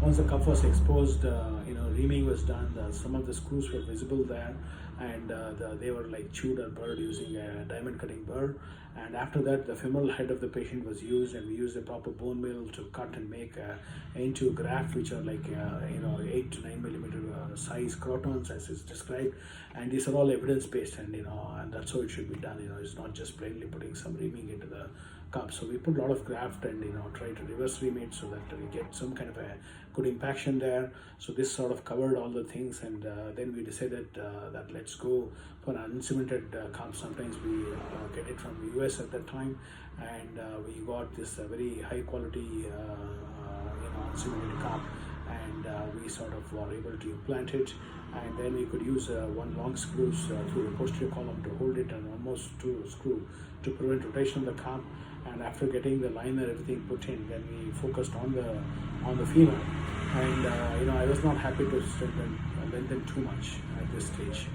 once the cup was exposed, reaming was done. Some of the screws were visible there, and they were like chewed or burred using a diamond cutting burr. And after that, the femoral head of the patient was used, and we used a proper bone mill to cut and make into graft, which are like 8 to 9 millimeter size crotons, as is described. And these are all evidence based, and and that's how it should be done. It's not just plainly putting some reaming into the cup. So we put a lot of graft and try to reverse ream it so that we get some kind of a good impaction there. So this sort of covered all the things, and then we decided that let's go for an uncemented cup. Sometimes we get it from the US at that time, and we got this very high quality uncemented cup, and we sort of were able to implant it. And then we could use one long screws through the posterior column to hold it, and almost two screw to prevent rotation of the cup. And after getting the liner, everything put in, then we focused on the femur. And I was not happy to lengthen too much at this stage.